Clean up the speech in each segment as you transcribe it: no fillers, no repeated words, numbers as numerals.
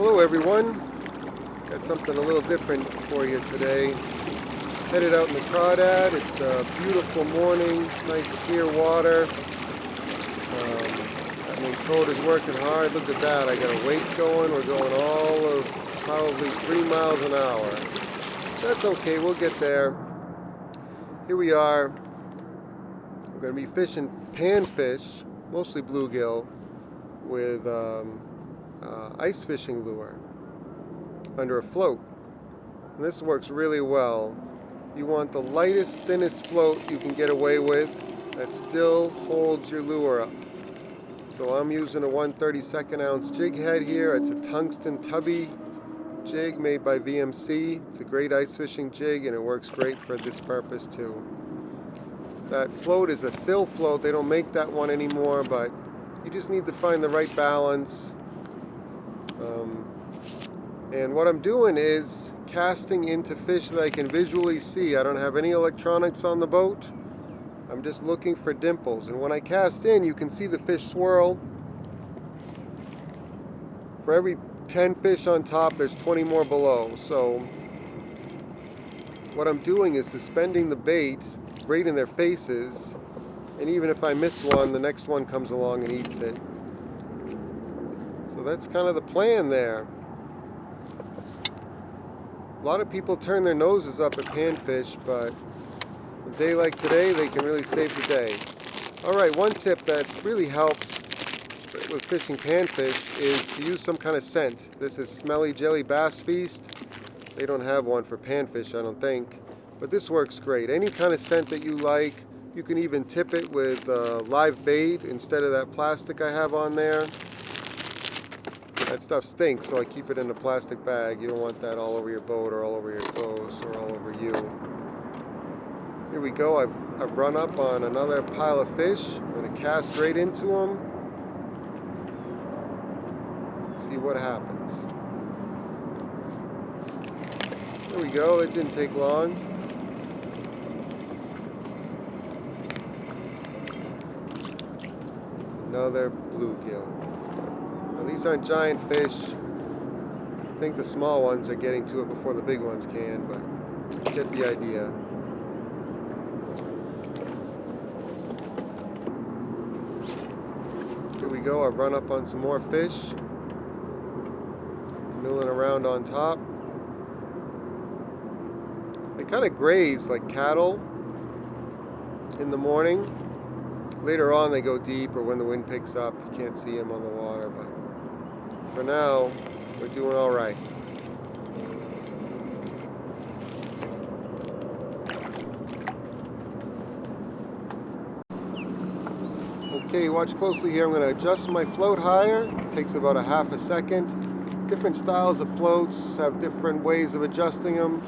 Hello everyone, got something a little different for you today. Headed out in the Crawdad. It's a beautiful morning, nice clear water. I mean, Kota's working hard. Look at that, I got a weight going. We're going all of probably 3 miles an hour. That's okay, we'll get there. Here we are. We're going to be fishing panfish, mostly bluegill, with ice fishing lure under a float. And this works really well. You want the lightest, thinnest float you can get away with that still holds your lure up. So I'm using a 1/32 ounce jig head here. It's a tungsten tubby jig made by VMC. It's a great ice fishing jig and it works great for this purpose too. That float is a thill float. They don't make that one anymore, but you just need to find the right balance. And what I'm doing is casting into fish that I can visually see. I don't have any electronics on the boat. I'm just looking for dimples. And when I cast in, you can see the fish swirl. For every 10 fish on top, there's 20 more below. So what I'm doing is suspending the bait right in their faces. And even if I miss one, the next one comes along and eats it. So that's kind of the plan there. A lot of people turn their noses up at panfish, but a day like today, they can really save the day. Alright, one tip that really helps with fishing panfish is to use some kind of scent. This is Smelly Jelly Bass Feast. They don't have one for panfish, I don't think. But this works great. Any kind of scent that you like. You can even tip it with live bait instead of that plastic I have on there. That stuff stinks, so I keep it in a plastic bag. You don't want that all over your boat or all over your clothes or all over you. Here we go. I've run up on another pile of fish. I'm going to cast right into them. See what happens. There we go. It didn't take long. Another bluegill. Now, these aren't giant fish. I think the small ones are getting to it before the big ones can, but you get the idea. Here we go. I've run up on some more fish. Milling around on top. They kind of graze like cattle in the morning. Later on they go deep, or when the wind picks up, you can't see them on the water, but for now, we're doing all right. Okay, watch closely here. I'm going to adjust my float higher. It takes about a half a second. Different styles of floats have different ways of adjusting them,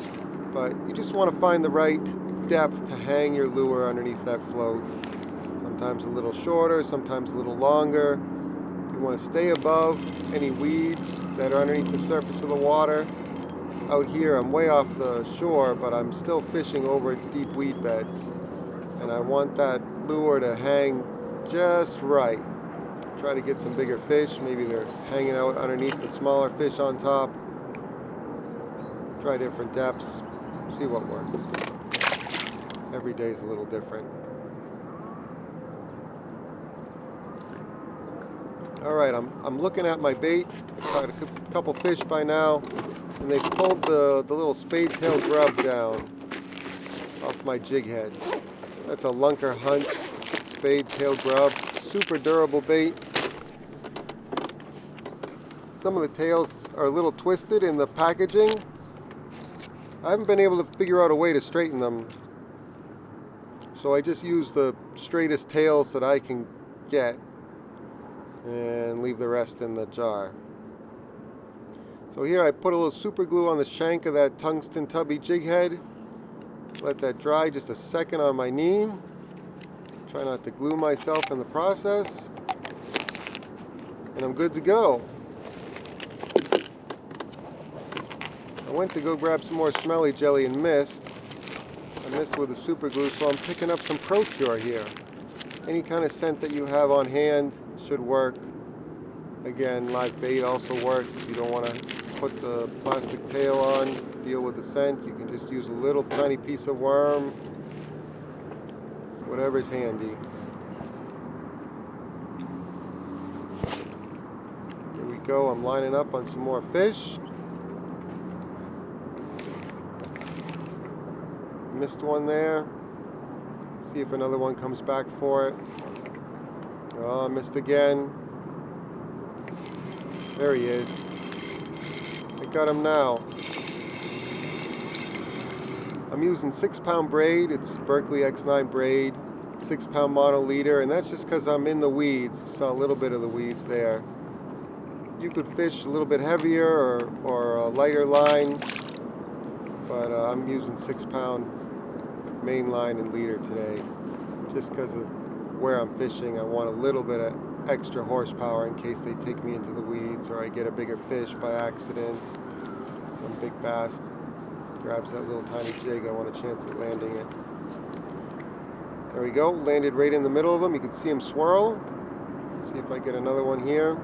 but you just want to find the right depth to hang your lure underneath that float. Sometimes a little shorter, sometimes a little longer. You want to stay above any weeds that are underneath the surface of the water. Out here, I'm way off the shore, but I'm still fishing over deep weed beds. And I want that lure to hang just right. Try to get some bigger fish. Maybe they're hanging out underneath the smaller fish on top. Try different depths. See what works. Every day is a little different. Alright, I'm looking at my bait. I've caught a couple fish by now, and they've pulled the little spade-tail grub down off my jig head. That's a lunker hunt spade-tail grub. Super durable bait. Some of the tails are a little twisted in the packaging. I haven't been able to figure out a way to straighten them, so I just use the straightest tails that I can get and leave the rest in the jar. So here I put a little super glue on the shank of that tungsten tubby jig head. Let that dry just a second on my knee. Try not to glue myself in the process. And I'm good to go. I went to go grab some more smelly jelly and missed. I missed with the super glue, so I'm picking up some Procure here. Any kind of scent that you have on hand should work. Again, live bait also works. If you don't want to put the plastic tail on, deal with the scent, you can just use a little tiny piece of worm, whatever's handy. Here we go, I'm lining up on some more fish. Missed one there. See if another one comes back for it. Oh, missed again. There he is. I got him now. I'm using 6-pound braid. It's Berkley X9 braid, 6-pound mono leader, and that's just because I'm in the weeds. Saw a little bit of the weeds there. You could fish a little bit heavier or a lighter line, but I'm using 6-pound main line and leader today, just because of where I'm fishing. I want a little bit of extra horsepower in case they take me into the weeds or I get a bigger fish by accident. Some big bass grabs that little tiny jig. I want a chance at landing it. There we go, landed right in the middle of them. You can see him swirl. See if I get another one here.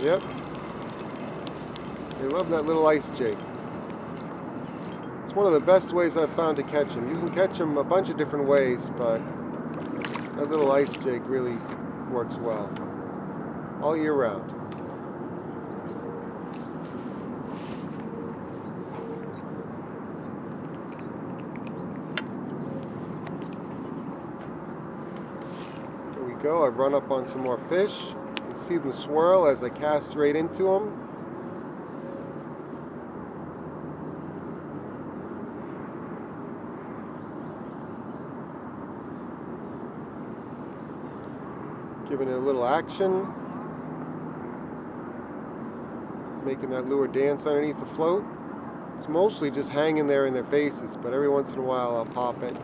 Yep. They love that little ice jig. It's one of the best ways I've found to catch them. You can catch them a bunch of different ways, but that little ice jig really works well all year round. There we go. I've run up on some more fish. You can see them swirl as I cast right into them. Giving it a little action, making that lure dance underneath the float. It's mostly just hanging there in their faces, but every once in a while I'll pop it.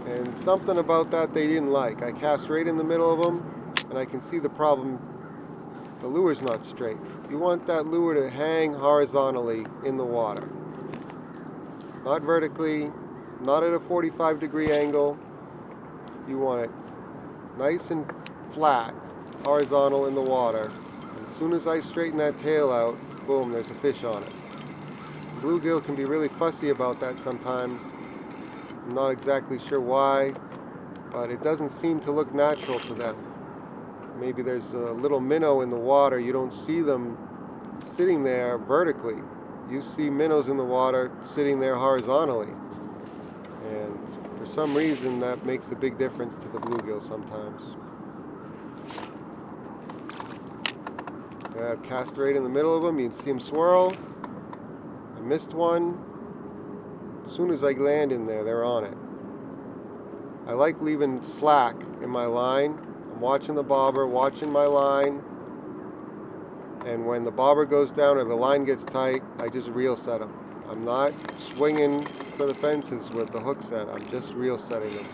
And something about that they didn't like. I cast right in the middle of them, and I can see the problem. The lure's not straight. You want that lure to hang horizontally in the water. Not vertically, not at a 45-degree angle. You want it nice and flat, horizontal in the water. And as soon as I straighten that tail out, boom, there's a fish on it. Bluegill can be really fussy about that sometimes. I'm not exactly sure why, but it doesn't seem to look natural to them. Maybe there's a little minnow in the water. You don't see them sitting there vertically. You see minnows in the water sitting there horizontally. And for some reason, that makes a big difference to the bluegill sometimes. I've cast right in the middle of them. You can see them swirl. I missed one. As soon as I land in there, they're on it. I like leaving slack in my line. I'm watching the bobber, watching my line. And when the bobber goes down or the line gets tight, I just reel set them. I'm not swinging for the fences with the hook set. I'm just reel setting them.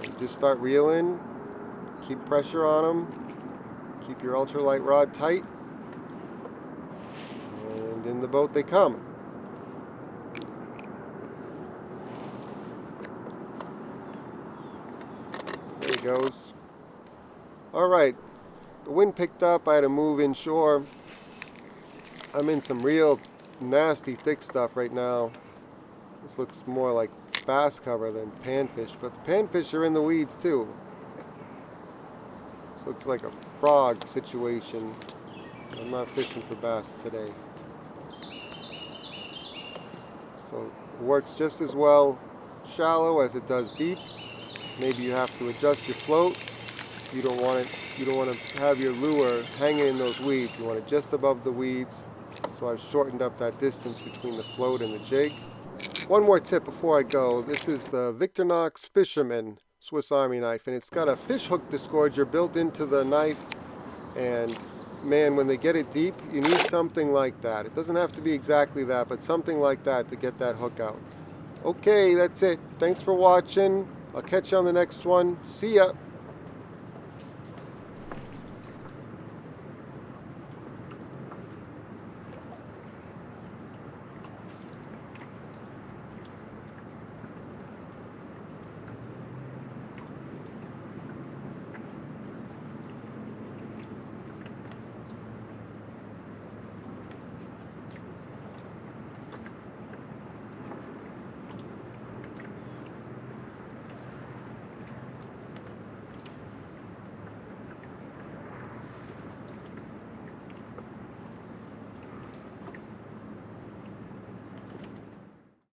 So just start reeling. Keep pressure on them. Keep your ultralight rod tight. And in the boat they come. There he goes. Alright. The wind picked up. I had to move inshore. I'm in some real nasty thick stuff right now. This looks more like bass cover than panfish, but the panfish are in the weeds too. This looks like a frog situation. I'm not fishing for bass today. So it works just as well shallow as it does deep. Maybe you have to adjust your float. You don't want to have your lure hanging in those weeds. You want it just above the weeds. So I've shortened up that distance between the float and the jig. One more tip before I go. This is the Victorinox Fisherman Swiss Army knife, and it's got a fish hook disgorger built into the knife. And man, when they get it deep, you need something like that. It doesn't have to be exactly that, but something like that to get that hook out. Okay, that's it. Thanks for watching. I'll catch you on the next one. See ya.